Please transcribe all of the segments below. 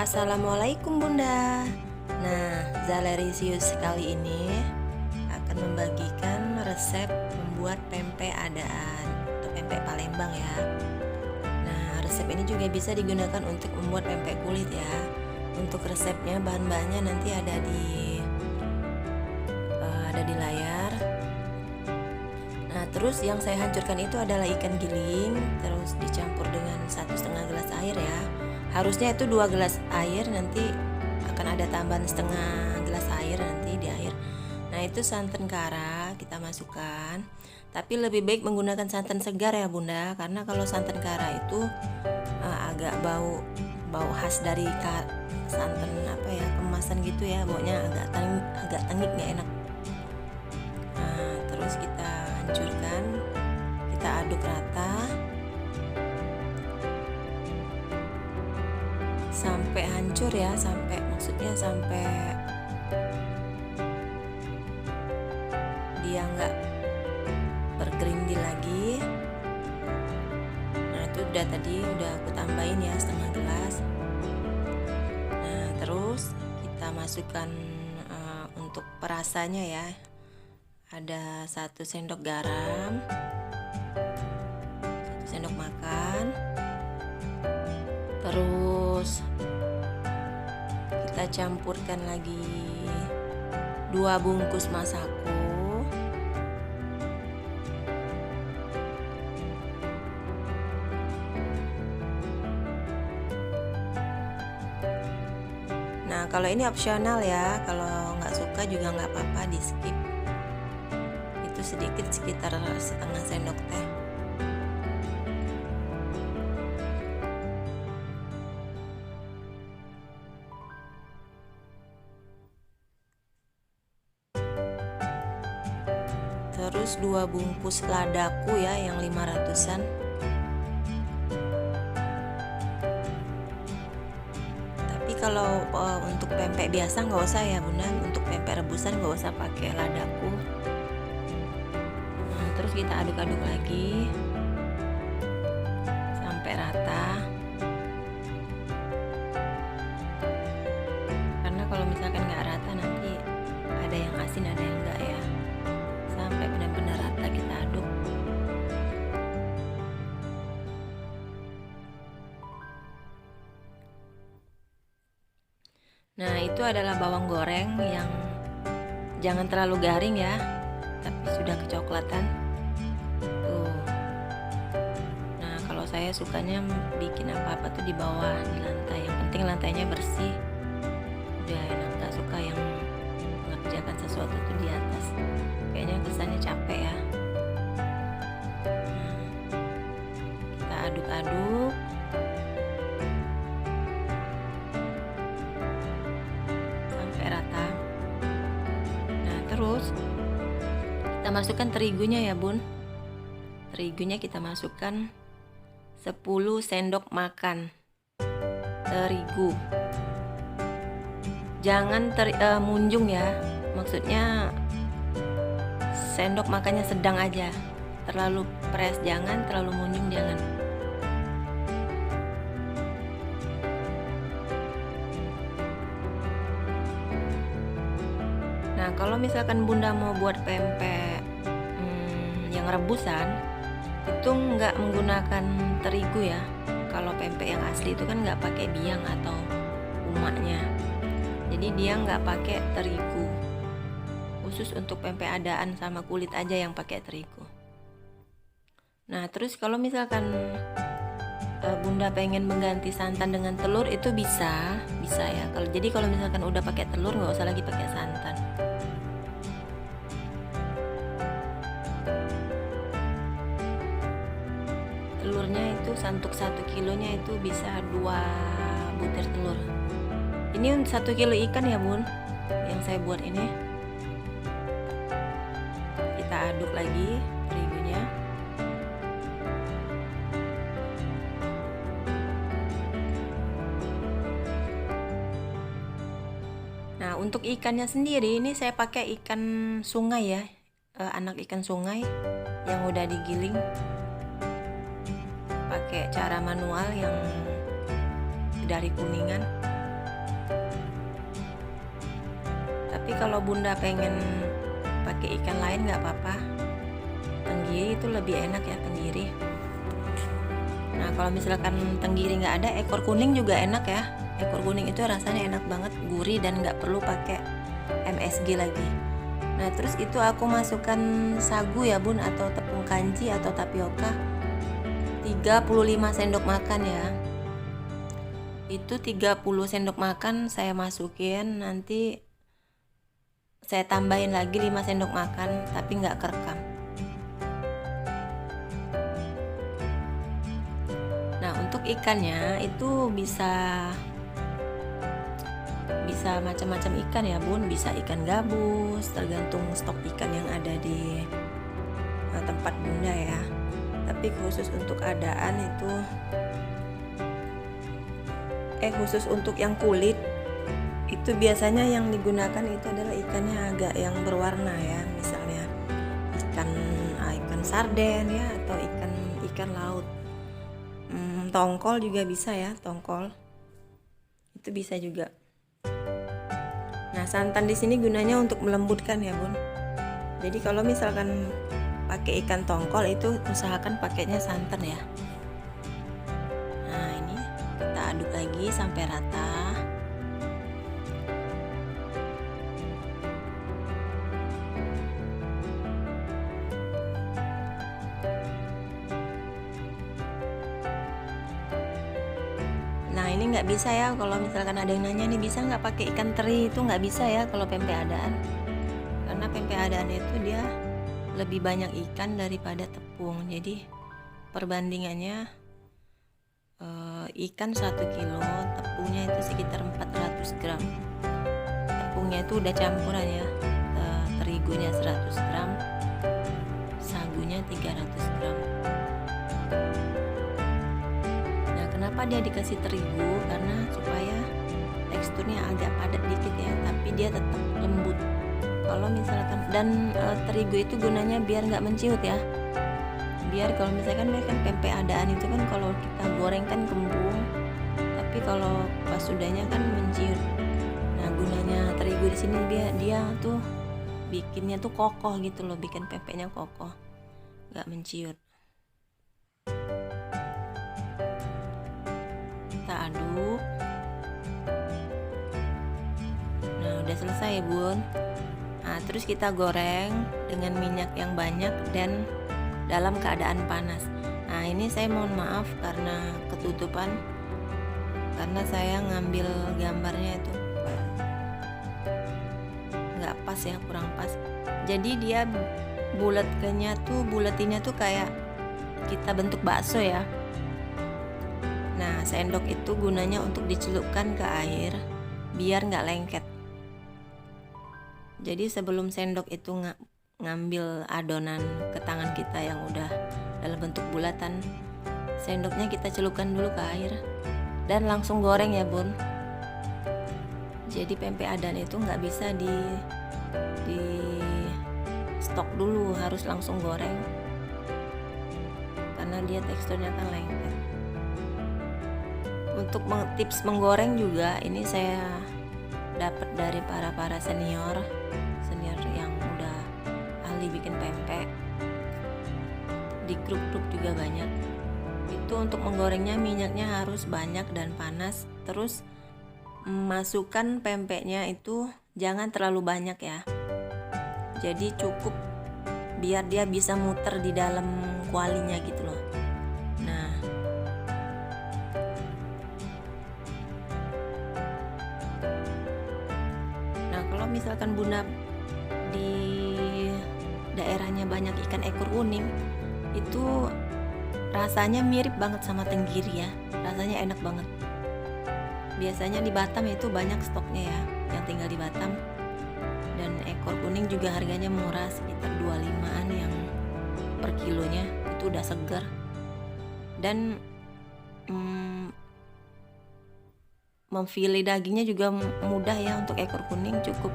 Assalamualaikum Bunda. Nah, Zalerisius kali ini akan membagikan resep membuat pempek adaan atau pempek Palembang ya. Nah, resep ini juga bisa digunakan untuk membuat pempek kulit ya. Untuk resepnya bahan-bahannya nanti ada di layar. Nah, terus yang saya hancurkan itu adalah ikan giling, terus dicampur dengan 1,5 gelas air ya. Harusnya itu 2 gelas air, nanti akan ada tambahan setengah gelas air nanti di air. Nah, itu santan kara kita masukkan. Tapi lebih baik menggunakan santan segar ya Bunda, karena kalau santan kara itu agak bau khas dari santan kemasan gitu ya, baunya agak tengik nggak enak. Nah, terus kita hancurkan, kita aduk rata sampai hancur ya, sampai dia nggak bergerindil lagi. Nah, itu udah aku tambahin ya setengah gelas. Nah, terus kita masukkan untuk perasanya ya, ada 1 sendok garam, 1 sendok makan. Terus kita campurkan lagi 2 bungkus masako. Nah, kalau ini opsional ya, kalau nggak suka juga nggak apa-apa, di skip. Itu sedikit, sekitar setengah sendok teh. Terus 2 bungkus ladaku ya, yang 500-an. Tapi kalau untuk pempek biasa nggak usah ya Bunda, untuk pempek rebusan nggak usah pakai ladaku. Nah, terus kita aduk-aduk lagi sampai rata. Karena kalau misalkan nggak rata nanti ada yang asin ada yang enggak ya. Sampai benar-benar rata kita aduk. Nah, itu adalah bawang goreng yang jangan terlalu garing ya, tapi sudah kecoklatan tuh. Nah, kalau saya sukanya bikin apa-apa tuh di bawah, di lantai, yang penting lantainya bersih. Udah enak, gak suka yang mengerjakan sesuatu tuh di atas, kayaknya kesannya capek ya. Nah, kita aduk-aduk sampai rata. Nah, terus kita masukkan terigunya ya Bun. Terigunya kita masukkan 10 sendok makan terigu. Jangan munjung ya, maksudnya sendok makannya sedang aja, terlalu pres jangan, terlalu munjung jangan. Nah, kalau misalkan Bunda mau buat pempek yang rebusan, itu nggak menggunakan terigu ya. Kalau pempek yang asli itu kan nggak pakai biang atau umaknya, jadi dia nggak pakai terigu. Khusus untuk pempek adaan sama kulit aja yang pakai terigu. Nah, terus kalau misalkan Bunda pengen mengganti santan dengan telur, itu bisa ya. Kalau misalkan udah pakai telur, nggak usah lagi pakai santan. Telurnya itu untuk 1 kilonya itu bisa 2 butir telur. Ini 1 kilo ikan ya Bun, yang saya buat ini. Kita aduk lagi terigunya. Nah, untuk ikannya sendiri ini saya pakai ikan sungai ya, anak ikan sungai yang udah digiling pakai cara manual yang dari Kuningan. Tapi kalau bunda pengen pakai ikan lain nggak apa-apa, tenggiri itu lebih enak ya, tenggiri. Nah kalau misalkan tenggiri nggak ada, ekor kuning juga enak ya. Ekor kuning itu rasanya enak banget, gurih dan nggak perlu pakai MSG lagi. Nah terus itu aku masukkan sagu ya bun, atau tepung kanji atau tapioka 35 sendok makan ya. Itu 30 sendok makan saya masukin, nanti saya tambahin lagi 5 sendok makan tapi nggak kerekam. Nah untuk ikannya itu bisa macam-macam ikan ya bun, bisa ikan gabus, tergantung stok ikan yang ada di tempat bunda ya. Tapi khusus untuk adaan itu khusus untuk yang kulit itu biasanya yang digunakan itu adalah ikannya agak yang berwarna ya, misalnya ikan sarden ya, atau ikan laut. Tongkol juga bisa ya, tongkol itu bisa juga. Nah santan di sini gunanya untuk melembutkan ya bun. Jadi kalau misalkan pakai ikan tongkol itu usahakan pakainya santan ya. Nah ini kita aduk lagi sampai rata. Nah ini nggak bisa ya, kalau misalkan ada yang nanya nih bisa nggak pakai ikan teri, itu nggak bisa ya kalau pempek adaan, karena pempek adaan itu dia lebih banyak ikan daripada tepung. Jadi perbandingannya ikan 1 kilo, tepungnya itu sekitar 400 gram. Tepungnya itu udah campuran ya, terigunya 100 gram, sagunya 300 gram. Kenapa dia dikasih terigu? Karena supaya teksturnya agak padat dikit ya, tapi dia tetap lembut. Kalau misalkan terigu itu gunanya biar nggak menciut ya. Biar kalau misalkan pempek adaan itu kan kalau kita goreng kan kembung, tapi kalau pas sudahnya kan menciut. Nah gunanya terigu di sini dia tuh bikinnya tuh kokoh gitu loh, bikin pempeknya kokoh, nggak menciut. Kita aduk. Nah udah selesai ya bun. Nah terus kita goreng dengan minyak yang banyak dan dalam keadaan panas. Nah ini saya mohon maaf karena ketutupan, karena saya ngambil gambarnya itu nggak pas ya, kurang pas. Jadi dia buletinnya tuh kayak kita bentuk bakso ya. Nah sendok itu gunanya untuk dicelupkan ke air biar nggak lengket. Jadi sebelum sendok itu ngambil adonan ke tangan kita yang udah dalam bentuk bulatan, sendoknya kita celupkan dulu ke air dan langsung goreng ya bun. Jadi pempek adaan itu nggak bisa di stok dulu, harus langsung goreng karena dia teksturnya kan lengket. Untuk tips menggoreng juga ini saya dapat dari para senior yang udah ahli bikin pempek. Di grup-grup juga banyak. Itu untuk menggorengnya minyaknya harus banyak dan panas. Terus masukkan pempeknya itu jangan terlalu banyak ya. Jadi cukup biar dia bisa muter di dalam kualinya gitu loh. Kalau misalkan bunda di daerahnya banyak ikan ekor kuning, itu rasanya mirip banget sama tenggiri ya, rasanya enak banget. Biasanya di Batam itu banyak stoknya ya, yang tinggal di Batam. Dan ekor kuning juga harganya murah, sekitar 25-an yang per kilonya, itu udah segar. Dan memfile dagingnya juga mudah ya. Untuk ekor kuning cukup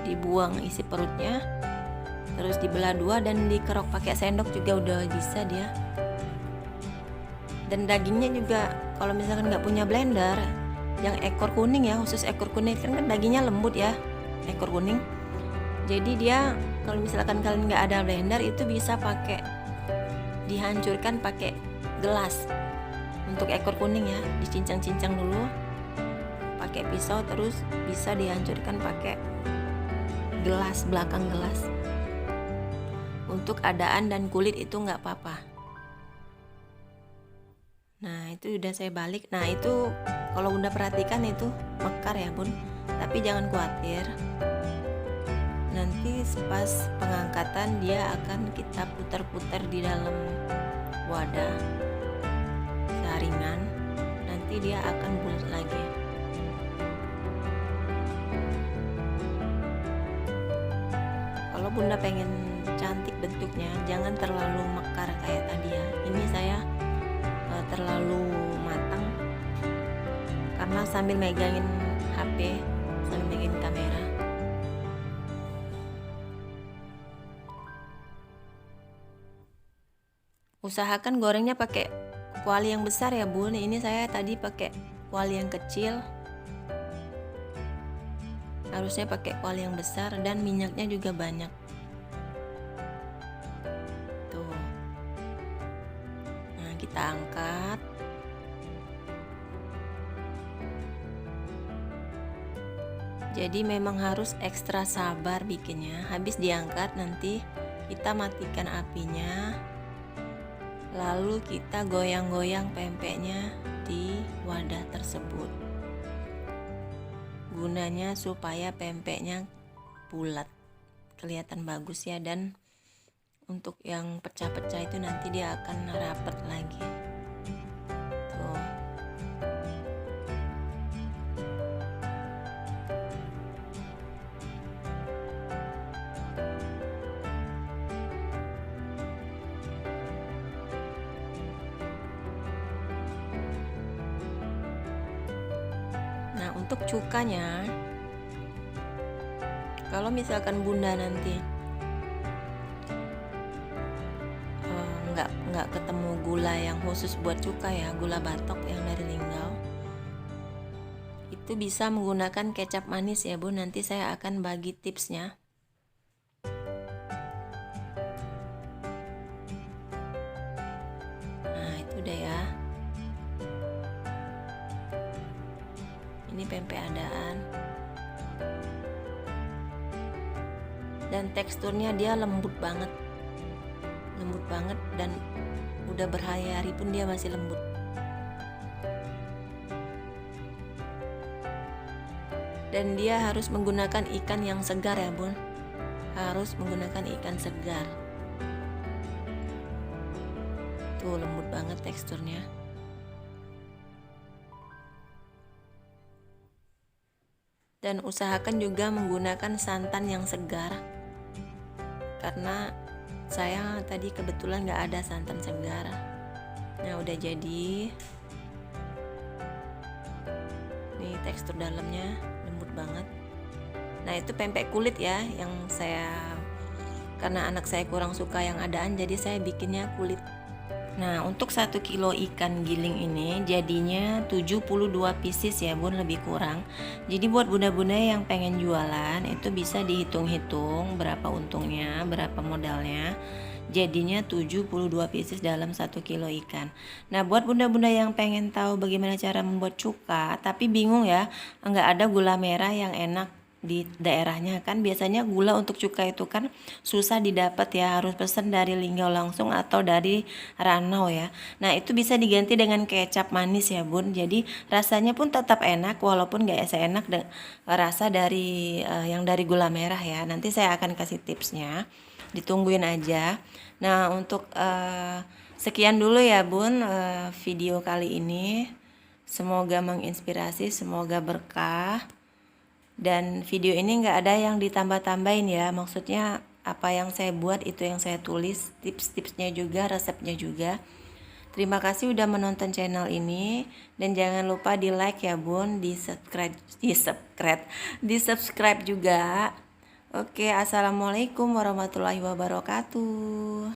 dibuang isi perutnya, terus dibelah dua dan dikerok pakai sendok juga udah bisa dia. Dan dagingnya juga kalau misalkan nggak punya blender, yang ekor kuning ya, khusus ekor kuning kan dagingnya lembut ya, ekor kuning. Jadi dia kalau misalkan kalian nggak ada blender itu bisa pakai dihancurkan pakai gelas. Untuk ekor kuning ya, dicincang-cincang dulu pakai pisau, terus bisa dihancurkan pakai gelas, belakang gelas. Untuk adaan dan kulit itu nggak apa-apa. Nah itu udah saya balik. Nah itu kalau Bunda perhatikan itu mekar ya Bun, tapi jangan khawatir, nanti pas pengangkatan dia akan kita putar-putar di dalam wadah saringan, nanti dia akan bulat lagi. Kalau Bunda pengen cantik bentuknya, jangan terlalu mekar kayak tadi ya. Ini saya terlalu matang karena sambil megangin HP, sambil megangin kamera. Usahakan gorengnya pakai kuali yang besar ya Bun. Ini saya tadi pakai kuali yang kecil. Harusnya pakai kuali yang besar dan minyaknya juga banyak. Tuh. Nah, kita angkat. Jadi memang harus ekstra sabar bikinnya. Habis diangkat nanti kita matikan apinya. Lalu kita goyang-goyang pempeknya di wadah tersebut. Gunanya supaya pempeknya bulat, kelihatan bagus ya, dan untuk yang pecah-pecah itu nanti dia akan rapet lagi. Tuh. Nah untuk cukanya, kalau misalkan Bunda nanti nggak ketemu gula yang khusus buat cuka ya, gula batok yang dari Linggau, itu bisa menggunakan kecap manis ya Bu. Nanti saya akan bagi tipsnya. Nah itu udah ya. Ini pempek adaan, dan teksturnya dia lembut banget dan udah berhari-hari pun dia masih lembut. Dan dia harus menggunakan ikan yang segar ya Bun, harus menggunakan ikan segar. Tuh lembut banget teksturnya. Dan usahakan juga menggunakan santan yang segar, karena saya tadi kebetulan nggak ada santan segar. Nah udah jadi. Nih tekstur dalamnya lembut banget. Nah itu pempek kulit ya, yang saya, karena anak saya kurang suka yang adaan, jadi saya bikinnya kulit. Nah untuk 1 kilo ikan giling ini jadinya 72 pieces ya Bun, lebih kurang. Jadi buat bunda-bunda yang pengen jualan itu bisa dihitung-hitung berapa untungnya, berapa modalnya. Jadinya 72 pieces dalam 1 kilo ikan. Nah buat bunda-bunda yang pengen tahu bagaimana cara membuat cuka tapi bingung ya, nggak ada gula merah yang enak di daerahnya, kan biasanya gula untuk cuka itu kan susah didapat ya, harus pesan dari Linggau langsung atau dari Ranau ya. Nah itu bisa diganti dengan kecap manis ya Bun, jadi rasanya pun tetap enak walaupun gak seenak rasa dari yang dari gula merah ya. Nanti saya akan kasih tipsnya, ditungguin aja. Nah untuk sekian dulu ya Bun video kali ini, semoga menginspirasi, semoga berkah. Dan video ini nggak ada yang ditambah-tambahin ya, maksudnya apa yang saya buat itu yang saya tulis, tips-tipsnya juga, resepnya juga. Terima kasih udah menonton channel ini, dan jangan lupa di like ya Bun, di subscribe juga. Oke, assalamualaikum warahmatullahi wabarakatuh.